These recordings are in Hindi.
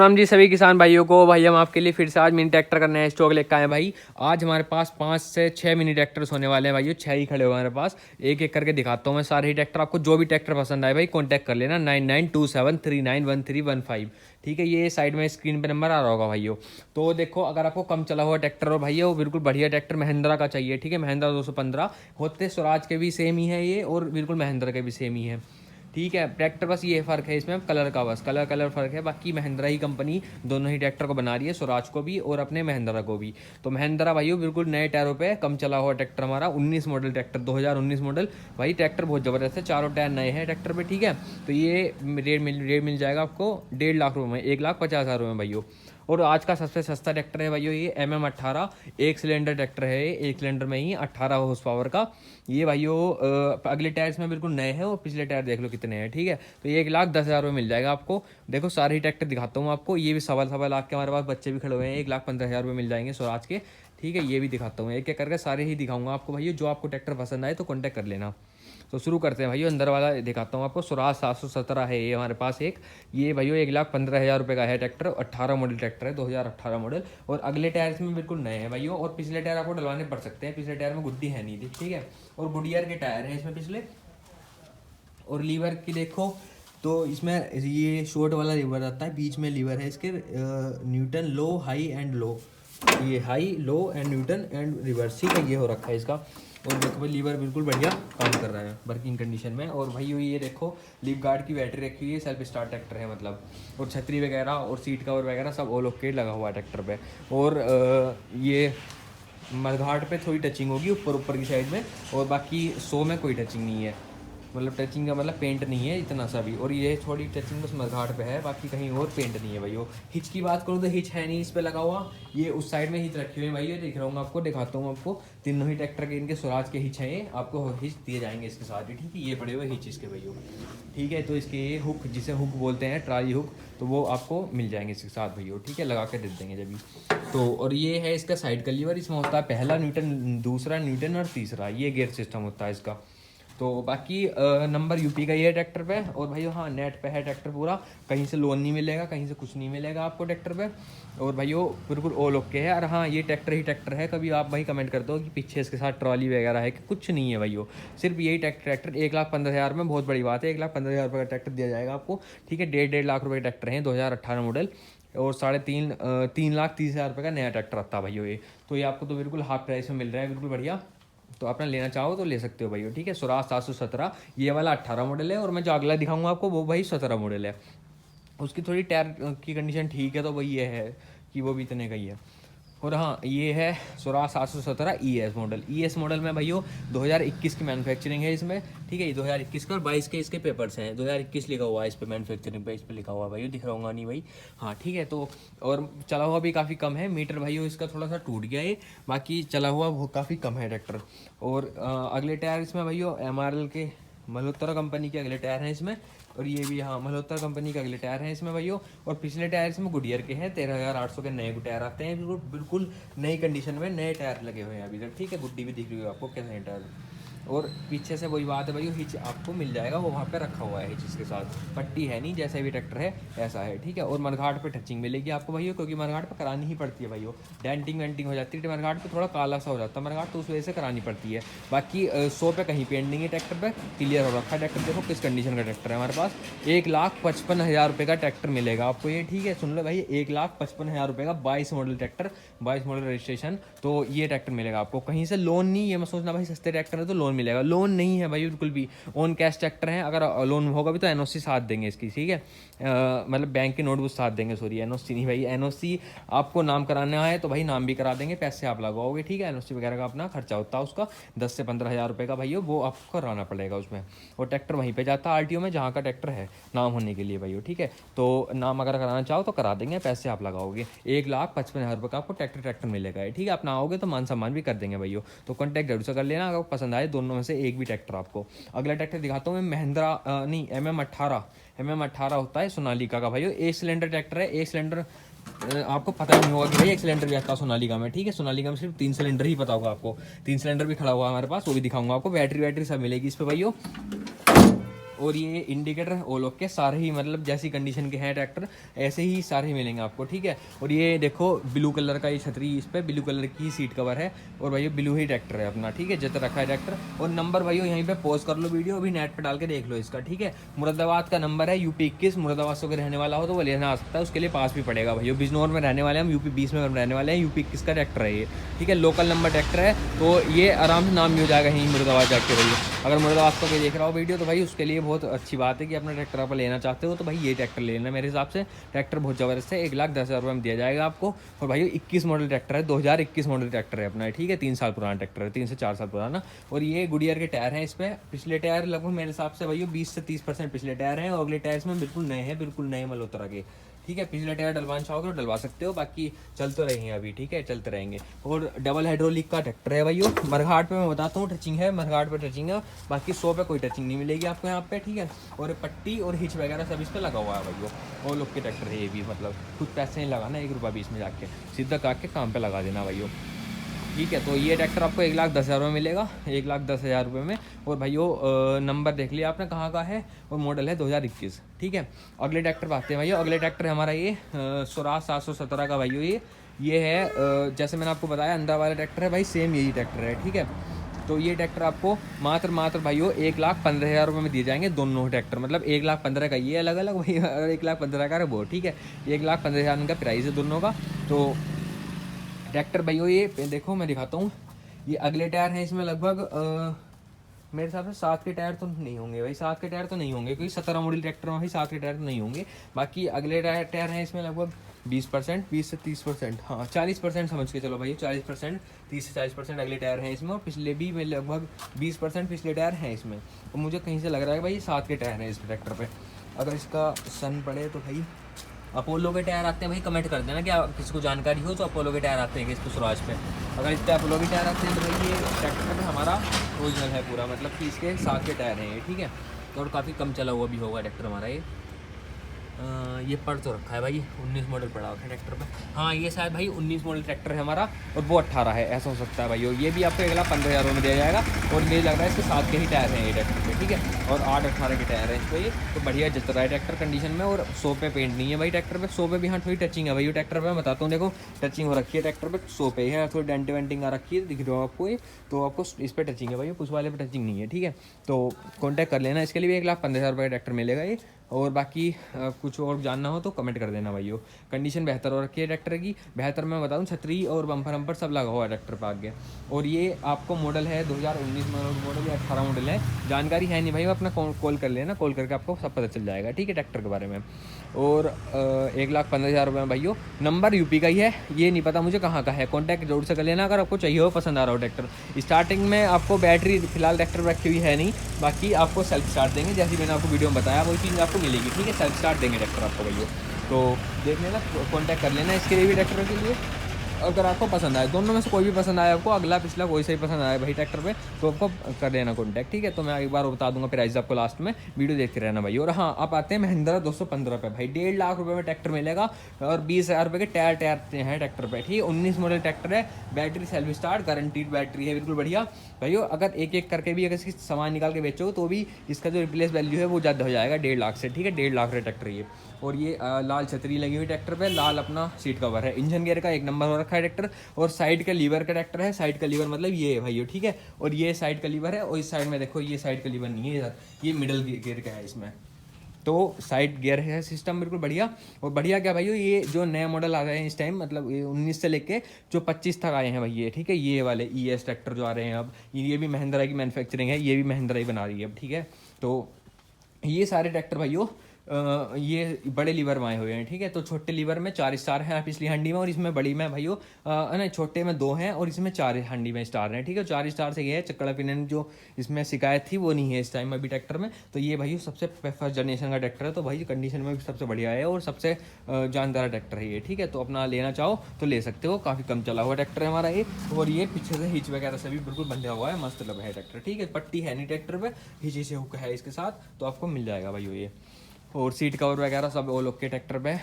राम जी सभी किसान भाइयों को। भाई हम आपके लिए फिर से आज मिनी ट्रैक्टर का नया स्टॉक लेकर आए हैं भाई। आज हमारे पास 5 से 6 मिनी ट्रैक्टर्स होने वाले हैं भाइयों। 6 ही खड़े हुए हैं हमारे पास। एक एक करके दिखाता हूँ मैं सारे ही ट्रैक्टर। आपको जो भी ट्रैक्टर पसंद आए भाई कॉन्टैक्ट कर लेना 9927391315। ठीक है, ये साइड में स्क्रीन पे नंबर आ रहा होगा भाइयों। तो देखो, अगर आपको कम चला हुआ ट्रैक्टर हो भाइयों, बिल्कुल बढ़िया ट्रैक्टर महिंद्रा का चाहिए। ठीक है, महिंद्रा 215 होते स्वराज के भी सेम ही है ये, और बिल्कुल महिंद्रा के भी सेम ही है। ठीक है, ट्रैक्टर बस ये फ़र्क है इसमें कलर का, बस कलर फ़र्क है। बाकी महिंद्रा ही कंपनी दोनों ही ट्रैक्टर को बना रही है, स्वराज को भी और अपने महिंद्रा को भी। तो महिंद्रा भाइयों बिल्कुल नए टायरों पे कम चला हुआ ट्रैक्टर हमारा 19 मॉडल ट्रैक्टर, 2019 मॉडल। भाई ट्रैक्टर बहुत ज़बरदस्त है, चारों टायर नए हैं ट्रैक्टर पे। ठीक है, तो ये रेट मिल जाएगा आपको 1.5 लाख रुपये में, 1,50,000 रुपये में भाइयों। और आज का सबसे सस्ता ट्रैक्टर है भाइयों ये MM18 एक सिलेंडर ट्रैक्टर है। एक सिलेंडर में ही 18 हॉर्स पावर का ये भाइयों। अगले टायर इसमें बिल्कुल नए हैं और पिछले टायर देख लो कितने हैं। ठीक है, तो ये 1,10,000 रुपये मिल जाएगा आपको। देखो सारे ही ट्रैक्टर दिखाता हूँ आपको। ये भी सवा लाख के हमारे पास बच्चे भी खड़े हुए हैं, 1,15,000 रुपये मिल जाएंगे स्वराज के। ठीक है, ये भी दिखाता हूँ, एक एक करके सारे ही दिखाऊंगा आपको भाइयों। जो आपको ट्रैक्टर पसंद आए तो कॉन्टैक्ट कर लेना। तो शुरू करते हैं भाइयों। अंदर वाला दिखाता हूँ आपको। स्वराज 717 है ये हमारे पास एक। ये भाइयों 1,15,000 रुपये का है ट्रैक्टर। 18 मॉडल ट्रैक्टर है, 2018 मॉडल। और अगले टायर इसमें बिल्कुल नए हैं भाइयों, और पिछले टायर आपको डलवाने पड़ सकते हैं। पिछले टायर में गुड्डी है नहीं थी। ठीक है, और गुडियर के टायर हैं इसमें पिछले। और लीवर की देखो तो इसमें ये शॉर्ट वाला लीवर आता है, बीच में लीवर है इसके neutral low, high and low. ये high, low and neutral and reverse. ठीक है, ये हो रखा है इसका। और देखो भाई लीवर बिल्कुल बढ़िया काम कर रहा है वर्किंग कंडीशन में। और भाई ये देखो लीफ गार्ड की बैटरी रखी हुई है, सेल्फ स्टार्ट ट्रैक्टर है मतलब। और छतरी वगैरह और सीट कवर वगैरह सब ऑल ओके लगा हुआ है ट्रैक्टर पे। और ये मडगार्ड पे थोड़ी टचिंग होगी ऊपर की साइड में, और बाकी 100 में कोई टचिंग नहीं है। मतलब टचिंग का मतलब पेंट नहीं है इतना सा भी। और ये थोड़ी टचिंग बस मडगार्ड पे है, बाकी कहीं और पेंट नहीं है भाई। वो हिच की बात करूँ तो हिच है नहीं इस पे लगा हुआ। ये उस साइड में हिच रखी हुई है भाई, ये दिख रहा हूँ आपको, दिखाता हूँ आपको। तीनों ही ट्रैक्टर के इनके स्वराज के हिच हैं, ये आपको हिच दिए जाएंगे इसके साथ ही। ठीक है, ये पड़े हुए हिच इसके भैया। ठीक है, तो इसके ये हुक, जिसे हुक बोलते हैं ट्राली हुक, तो वो आपको मिल जाएंगे इसके साथ भैया। ठीक है, लगा के दे देंगे जब भी। तो और ये है इसका साइड का लीवर। इसमें होता है पहला न्यूटन, दूसरा न्यूटन और तीसरा ये गियर सिस्टम होता है इसका। तो बाकी नंबर यूपी का ही है ट्रैक्टर पे। और भाई हाँ, नेट पे है ट्रैक्टर पूरा, कहीं से लोन नहीं मिलेगा, कहीं से कुछ नहीं मिलेगा आपको ट्रैक्टर पे। और भाइयों बिल्कुल ऑल ओके है। और हाँ, ये ट्रैक्टर ही ट्रैक्टर है। कभी आप भाई कमेंट कर दो कि पीछे इसके साथ ट्रॉली वगैरह है, कि कुछ नहीं है भाइयों, सिर्फ यही ट्रैक्टर 1,15,000 में बहुत बड़ी बात है। 1,15,000 रुपये का ट्रैक्टर दिया जाएगा आपको। ठीक है, 1.5 लाख रुपये का ट्रैक्टर है, 2018 मॉडल। और 3,30,000 रुपये का नया ट्रैक्टर आता है भाइयों ये। तो ये आपको तो बिल्कुल हाफ प्राइस में मिल रहा है, बिल्कुल बढ़िया। तो अपना लेना चाहो तो ले सकते हो भाई। ठीक है, स्वराज 717 ये वाला 18 मॉडल है। और मैं जो अगला दिखाऊंगा आपको वो भाई 17 मॉडल है। उसकी थोड़ी टायर की कंडीशन ठीक है, तो वही ये है कि वो भी इतने का ही है। और हाँ, ये है Swaraj 717 ES model. ES model में भाइयों 2021 की मैन्युफैक्चरिंग है इसमें। ठीक है, ये 2021 का और 22 के इसके पेपर्स हैं। 2021 लिखा हुआ है इस पर, मैन्युफैक्चरिंग पे इस पर लिखा हुआ है भाइयों, दिख रहा होगा नहीं भाई। हाँ ठीक है, तो और चला हुआ भी काफ़ी कम है। मीटर भाइयों इसका थोड़ा सा टूट गया है, बाकी चला हुआ वो काफ़ी कम है ट्रैक्टर। और अगले टायर इसमें भाइयों MRL के, मल्होत्रा कंपनी के अगले टायर हैं इसमें। और ये भी हाँ, मल्होत्रा कंपनी के अगले टायर हैं इसमें भाइयों। और पिछले टायर इसमें गुडियर के हैं, 13,800 के नए टायर आते हैं, बिल्कुल बिल्कुल नई कंडीशन में नए टायर लगे हुए हैं अभी तक। ठीक है, गुड्डी भी दिख रही है आपको कैसे हैं टायर। और पीछे से वही बात है भाई, हिच आपको मिल जाएगा, वो वहाँ पे रखा हुआ है हिच इसके साथ। पट्टी है नहीं, जैसा भी ट्रैक्टर है ऐसा है। ठीक है, और मडगार्ड पे टचिंग मिलेगी आपको भाइयों, क्योंकि मडगार्ड पे करानी ही पड़ती है भाइयों। डेंटिंग वेंटिंग हो जाती है मडगार्ड पे, थोड़ा काला सा हो जाता है मडगार्ड, तो उस वजह से करानी पड़ती है। बाकी 100 पे कहीं पेंट नहीं है ट्रैक्टर पे, क्लियर हो रखा है ट्रैक्टर। देखो किस कंडीशन का ट्रैक्टर है हमारे पास। 1,55,000 रुपये का ट्रैक्टर मिलेगा आपको ये। ठीक है, सुन लो भाई, 1,55,000 रुपये का 22 मॉडल ट्रैक्टर, 22 मॉडल रजिस्ट्रेशन। तो ये ट्रैक्टर मिलेगा आपको, कहीं से लोन नहीं है। मैं सोचना भाई सस्ते ट्रैक्टर है तो लोन मिलेगा, लोन नहीं है भाई बिल्कुल भी। ऑन कैश ट्रैक्टर है, अगर लोन होगा भी तो NOC साथ देंगे इसकी। ठीक है, मतलब बैंक के नोटबुक साथ देंगे, सॉरी NOC नहीं भाई। NOC आपको नाम कराना है तो भाई नाम भी करा देंगे, पैसे आप लगाओगे। ठीक है, NOC वगैरह का अपना खर्चा होता है उसका 10 से 15,000 रुपये का भाई, वो आपको कराना पड़ेगा उसमें। और ट्रैक्टर वहीं पे जाता है RTO में जहाँ का ट्रैक्टर है, नाम होने के लिए भाई। ठीक है, तो नाम अगर कराना चाहो तो करा देंगे, पैसे आप लगाओगे। 1,55,000 रुपये का आपको ट्रैक्टर मिलेगा। ठीक है, आप ना आओगे तो मान सम्मान भी कर देंगे भाई। तो कॉन्टैक्ट जरूर से कर लेना अगर पसंद आए दोनों में से एक भी ट्रैक्टर आपको। अगला ट्रैक्टर दिखाता हूँ मैं, महिंद्रा नहीं MM18 होता है सोनालिका का भाइयों। एक सिलेंडर ट्रैक्टर है, एक सिलेंडर आपको पता ही नहीं होगा कि भाई एक सिलेंडर भी आता है सोनालिका में। ठीक है, सोनालिका में सिर्फ 3 सिलेंडर ही पता होगा आपको। 3 सिलेंडर भी खड़ा हुआ है हमारे पास, वो भी दिखाऊंगा आपको। बैटरी सब मिलेगी इस पर भाइयों। और ये इंडिकेटर ऑल ओके सारे ही, मतलब जैसी कंडीशन के हैं ट्रैक्टर ऐसे ही सारे मिलेंगे आपको, ठीक है। और ये देखो ब्लू कलर का ये छतरी, इस पर ब्लू कलर की सीट कवर है, और भाई ब्लू ही ट्रैक्टर है अपना, ठीक है, जैसे रखा है ट्रैक्टर। और नंबर भाई यहीं पे पॉज कर लो वीडियो, अभी नेट पे डाल के देख लो इसका, ठीक है। मुरादाबाद का नंबर है, यूपी 21, मुरादाबाद से रहने वाला हो तो वो लेना आ सकता है, उसके लिए पास भी पड़ेगा भैया। बिजनौर में रहने वाले हम, यूपी 20 में रहने वाले हैं, यूपी 21 का ट्रैक्टर है ये, ठीक है, लोकल नंबर ट्रैक्टर है, तो ये आराम से नाम भी हो जाएगा यहीं मुरादाबाद जाके भैया। अगर मुरादाबाद का कोई देख रहा हो वीडियो तो भाई उसके लिए बहुत अच्छी बात है कि अपना ट्रैक्टर आप लेना चाहते हो तो भाई ये ट्रैक्टर ले लेना। मेरे हिसाब से ट्रैक्टर बहुत ज़बरदस्त है, 1,10,000 रुपये में दिया जाएगा आपको। और भाई 21 मॉडल ट्रैक्टर है, 2021 मॉडल ट्रैक्टर है अपना, ठीक है, 3 साल पुराना ट्रैक्टर है, 3 से 4 साल पुराना। और ये गुडियर के टायर हैं, इस पर पिछले टायर लगभग मेरे हिसाब से भाई 20 से 30% पिछले टायर हैं, और अगले टायर इसमें बिल्कुल नए हैं, बिल्कुल नए मल्होत्रा के, ठीक है। पिछले टायर डलवाना चाहोगे तो डलवा सकते हो, बाकी चलते रहेंगे अभी, ठीक है, चलते रहेंगे। और डबल हाइड्रोलिक का ट्रैक्टर है भाई, मरघाट पे मैं बताता हूँ टचिंग है, मरघाट पे टचिंग है, बाकी 100 पे कोई टचिंग नहीं मिलेगी आपको यहाँ पे, ठीक है। और पट्टी और हिच वगैरह सब इस पर लगा हुआ है भाई, और लोग के ट्रैक्टर है ये भी, मतलब कुछ पैसे नहीं लगाना, 1 रुपया बीच में जाके सीधा काट के काम पे लगा देना भाई, ठीक है। तो ये ट्रैक्टर आपको 1,10,000 में मिलेगा, 1,10,000 रुपये में। और भाइयों नंबर देख लिया आपने कहाँ का है, और मॉडल है 2021, ठीक है। अगले ट्रैक्टर पर आते हैं भाइयों, अगले ट्रैक्टर है हमारा ये स्वराज 717 का भाइयों, ये है जैसे मैंने आपको बताया अंदर वाला ट्रैक्टर है भाई, सेम यही ट्रैक्टर है, ठीक है। तो ये ट्रैक्टर आपको मात्र भाइयों 1,15,000 रुपये में दिए जाएंगे दोनों ट्रैक्टर, मतलब 1,15,000 का ये अलग अलग भाई, और 1,15,000 का वो, ठीक है। 1,15,000 का प्राइस है दोनों का। तो ट्रैक्टर भाइयों ये देखो मैं दिखाता हूँ, ये अगले टायर हैं इसमें लगभग मेरे हिसाब से 7 के टायर तो नहीं होंगे भाई, 7 के टायर तो नहीं होंगे, क्योंकि 17 मॉडल ट्रैक्टर में भाई 7 के टायर तो नहीं होंगे। बाकी अगले टायर हैं इसमें लगभग 20%, 20 से 30%, हाँ 40% समझ के चलो भाई, 40%, 30 से 40% अगले टायर हैं इसमें, और पिछले भी में लगभग 20% पिछले टायर हैं इसमें। और मुझे कहीं से लग रहा है भाई 7 के टायर हैं इस ट्रैक्टर पर। अगर इसका सन पड़े तो भाई अपोलो के टायर आते हैं भाई, कमेंट कर देना कि किसी को जानकारी हो तो अपोलो के टायर आते हैं कि इस पर स्वराज पे। अगर इस पर अपोलो के टायर आते हैं तो भाई ये ट्रैक्टर में हमारा ओरिजिनल है पूरा, मतलब कि इसके 7 के टायर हैं ये, ठीक है। तो और काफ़ी कम चला हुआ भी होगा ट्रैक्टर हमारा ये पढ़ तो रखा है भाई 19 मॉडल पड़ा हुआ है ट्रैक्टर पे, हाँ ये शायद भाई 19 मॉडल ट्रैक्टर है हमारा, और वो 18 है, ऐसा हो सकता है भाई। ये भी आपको 1,15,000 में दिया जाएगा, और मुझे लग रहा है इसके 7 के ही टायर हैं ये ट्रैक्टर पे, ठीक है। और 8-18 के टायर हैं इस पर ये, तो बढ़िया जच रहा है ट्रैक्टर कंडीशन में। और 100 पे पेंट नहीं है भाई ट्रैक्टर पे, 100 पे भी हाँ थोड़ी टचिंग है भाई ट्रैक्टर पे, मैं बताता हूँ देखो टचिंग हो रखी है ट्रैक्टर पे, 100 पे है थोड़ी डेंट वेंटिंग आ रखी है, दिख रहा हो आपको ये, तो आपको इस पर टचिंग है भाई, उस वाले पे टचिंग नहीं है, ठीक है। तो कॉन्टैक्ट कर लेना, इसके लिए भी 1,15,000 रुपये का ट्रैक्टर मिलेगा ये। और बाकी कुछ और जानना हो तो कमेंट कर देना भाइयों। कंडीशन बेहतर हो रखी है ट्रैक्टर की, बेहतर मैं बताऊं, छतरी और बम्पर वम्पर सब लगा हुआ है ट्रैक्टर पर आगे। और ये आपको मॉडल है 2019 मॉडल या 18 मॉडल है, जानकारी है नहीं भाई, अपना कॉल कर लेना, कॉल करके आपको सब पता चल जाएगा, ठीक है, ट्रैक्टर के बारे में। और 1,15,000 रुपये में भाइयों, नंबर यूपी का ही है, ये नहीं पता मुझे कहाँ का है, कॉन्टैक्ट जरूर से कर लेना अगर आपको चाहिए हो, पसंद आ रहा हो ट्रैक्टर। स्टार्टिंग में आपको बैटरी फिलहाल ट्रैक्टर रखी हुई है नहीं, बाकी आपको सेल्फ स्टार्ट देंगे, जैसे मैंने आपको वीडियो में बताया वही चीज़ आपको मिलेगी, ठीक है, सेल्फ स्टार्ट देंगे ट्रैक्टर आपको भैया। तो देख लेना, कॉन्टैक्ट कर लेना इसके लिए भी ट्रैक्टर के लिए, अगर आपको पसंद आए, दोनों में से कोई भी पसंद आए आपको, अगला पिछला कोई सा ही पसंद आया भाई ट्रैक्टर पे, तो आपको कर लेना कॉन्टैक्ट, ठीक है। तो मैं एक बार बता दूंगा प्राइस आपको लास्ट में, वीडियो देखते रहना भाई। और हाँ, आप आते हैं महिंद्रा 215 पे भाई, 1.5 लाख रुपये में ट्रैक्टर मिलेगा, और 20,000 रुपये के टायर हैं ट्रैक्टर पे, ठीक है। 19 मॉडल ट्रैक्टर है, battery self start guaranteed battery है, बिल्कुल बढ़िया भाइयों। अगर एक एक करके भी अगर इसकी सामान निकाल के बेचोगे तो भी इसका जो रिप्लेस वैल्यू है वो ज़्यादा हो जाएगा, 1.5 लाख से, ठीक है, 1.5 लाख का ट्रैक्टर ये। और ये लाल छतरी लगी हुई ट्रैक्टर पे, लाल अपना सीट कवर है, इंजन गियर का 1 नंबर हो रखा है ट्रैक्टर। और साइड का लीवर का ट्रैक्टर है, साइड का लीवर मतलब ये है भाइयों, ठीक है। और ये साइड का लीवर है, और इस साइड में देखो ये साइड का लीवर नहीं है, ये मिडल गियर का है इसमें, तो साइड गियर है सिस्टम बिल्कुल बढ़िया। और बढ़िया क्या भाइयों, ये जो नए मॉडल आ रहे हैं इस टाइम, मतलब ये 19 से लेके जो 25 तक आए हैं भाई ये, ठीक है, ये वाले ES ट्रैक्टर जो आ रहे हैं अब, ये भी महिंद्रा की मैन्युफैक्चरिंग है, ये भी महिंद्रा ही बना रही है अब, ठीक है। तो ये सारे ट्रैक्टर भाइयों ये बड़े लीवर में आए हुए हैं, ठीक है। तो छोटे लीवर में 4 स्टार हैं पिछली हंडी में, और इसमें बड़ी में भाइयों नहीं, छोटे में 2 हैं, और इसमें 4 हंडी में स्टार हैं, ठीक है। 4 स्टार से ये है, चक्कड़ा पिनन जो इसमें शिकायत थी वो नहीं है इस टाइम अभी ट्रैक्टर में। तो ये भाइयों सबसे फर्स्ट जनरेशन का ट्रैक्टर है, तो भाई कंडीशन में भी सबसे बढ़िया है, और सबसे जानदार ट्रैक्टर है ये, ठीक है। तो अपना लेना चाहो तो ले सकते हो, काफ़ी कम चला हुआ ट्रैक्टर है हमारा ये। और ये पीछे से हिच वगैरह से भी बिल्कुल बंधा हुआ है, मस्त लग है ट्रैक्टर, ठीक है। पट्टी है नहीं ट्रैक्टर पे, हिच से हुक है इसके साथ, तो आपको मिल जाएगा भाई ये। और सीट कवर वगैरह सब वो लोग के ट्रैक्टर पे,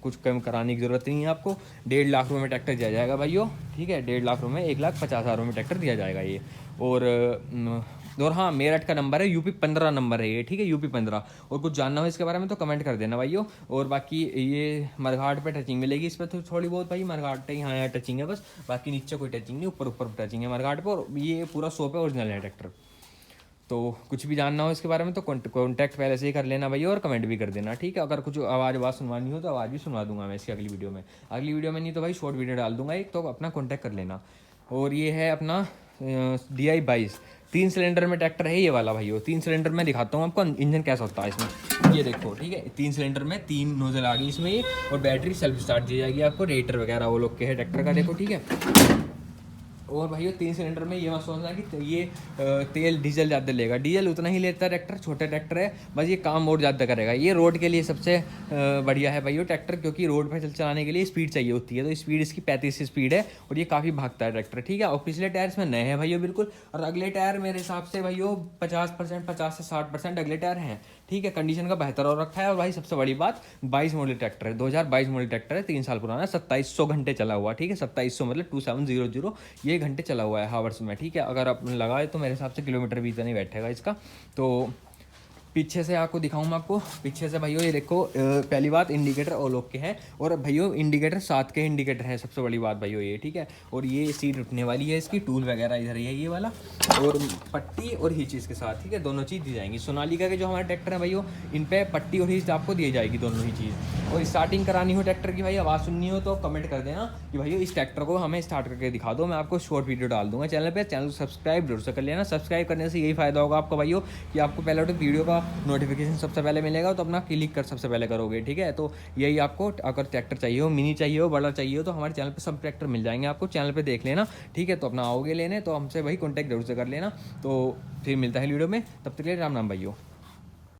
कुछ कम कराने की ज़रूरत नहीं है आपको। 1.5 लाख रुपये में ट्रैक्टर दिया जाएगा भाइयों, ठीक है, 1.5 लाख रुपये में 1,50,000 रुपये में ट्रैक्टर दिया जाएगा ये। और और हाँ, मेरठ का नंबर है, यूपी 15 नंबर है ये, ठीक है, यूपी 15। और कुछ जानना हो इसके बारे में तो कमेंट कर देना भाइयों। और बाकी ये मरघाट पे टचिंग मिलेगी इस पर तो थोड़ी बहुत भाई, मरघाट पे यहाँ यहाँ टचिंग है बस, बाकी नीचे कोई टचिंग नहीं, ऊपर ऊपर टचिंग है मरघाट पर। और ये पूरा शॉप है, ओरिजिनल है ट्रैक्टर। तो कुछ भी जानना हो इसके बारे में तो कॉन्टैक्ट पहले से ही कर लेना भैया, और कमेंट भी कर देना, ठीक है। अगर कुछ आवाज़ सुनवानी हो तो आवाज़ भी सुनवा दूंगा मैं इसकी अगली वीडियो में। अगली वीडियो में नहीं तो भाई शॉर्ट वीडियो डाल दूंगा एक, तो अपना कॉन्टैक्ट कर लेना। और ये है अपना DI 22 3 सिलेंडर में ट्रैक्टर है ये वाला भाई। 3 सिलेंडर में दिखाता हूँ आपको इंजन कैसा होता है इसमें, ये देखो, ठीक है। 3 सिलेंडर में 3 नोजल आ गई इसमें ये, और बैटरी सेल्फ स्टार्ट दी जाएगी आपको, रेटर वगैरह वो लोग के है ट्रैक्टर का, देखो, ठीक है। और भाई 3 सिलेंडर में ये मत सोचना कि ये तेल डीजल ज़्यादा लेगा, डीजल उतना ही लेता है ट्रैक्टर, छोटा ट्रैक्टर है, बस ये काम और ज़्यादा करेगा। ये रोड के लिए सबसे बढ़िया है भाई ट्रैक्टर, क्योंकि रोड पर चलाने के लिए स्पीड चाहिए होती है, तो स्पीड इसकी 35 स्पीड है, और ये काफ़ी भागता है ट्रैक्टर, ठीक है। और पिछले टायर इसमें नए हैं भाई बिल्कुल, और अगले टायर मेरे हिसाब से भाई 50% 50 से 60% अगले टायर हैं, ठीक है। कंडीशन का बेहतर और रखा है। और भाई सबसे बड़ी बात, 22 मॉडल ट्रैक्टर है, 2022 मॉडल ट्रैक्टर है, 3 साल पुराना, 2700 घंटे चला हुआ, ठीक है। 2700 मतलब 2700 ये घंटे चला हुआ है हावर्स में, ठीक है। अगर आप लगाए तो मेरे हिसाब से किलोमीटर भी इतना नहीं बैठेगा इसका। तो पीछे से आपको दिखाऊं मैं आपको, पीछे से भाइयों ये देखो, पहली बात इंडिकेटर ओ लोग के हैं, और भाइयों इंडिकेटर 7 के इंडिकेटर है, सबसे बड़ी बात भाइयों ये, ठीक है। और ये सीट उठने वाली है इसकी, टूल वगैरह इधर ही है ये वाला, और पट्टी और हिच इसके साथ, ठीक है, दोनों चीज़ दी जाएंगी। सोनालिका के जो हमारे ट्रैक्टर है भाइयों, इन पे पट्टी और हिच आपको दी जाएगी, दोनों ही चीज़। और स्टार्टिंग करानी हो ट्रैक्टर की भाई, आवाज़ सुननी हो तो कमेंट कर देना कि भाइयों इस ट्रैक्टर को हमें स्टार्ट करके दिखा दो, मैं आपको शॉर्ट वीडियो डाल दूंगा चैनल पे। चैनल को सब्सक्राइब जरूर से कर लेना, सब्सक्राइब करने से यही फायदा होगा आपको भाइयों कि आपको पहले तो वीडियो का नोटिफिकेशन सबसे पहले मिलेगा, तो अपना क्लिक कर सबसे पहले करोगे, ठीक है। तो यही आपको, अगर ट्रैक्टर चाहिए हो, मिनी चाहिए हो, बड़ा चाहिए हो, तो हमारे चैनल पे सब ट्रैक्टर मिल जाएंगे आपको, चैनल पे देख लेना, ठीक है। तो अपना आओगे लेने तो हमसे भाई कॉन्टैक्ट जरूर से कर लेना। तो फिर मिलता है वीडियो में, तब तक के लिए राम राम भाइयों।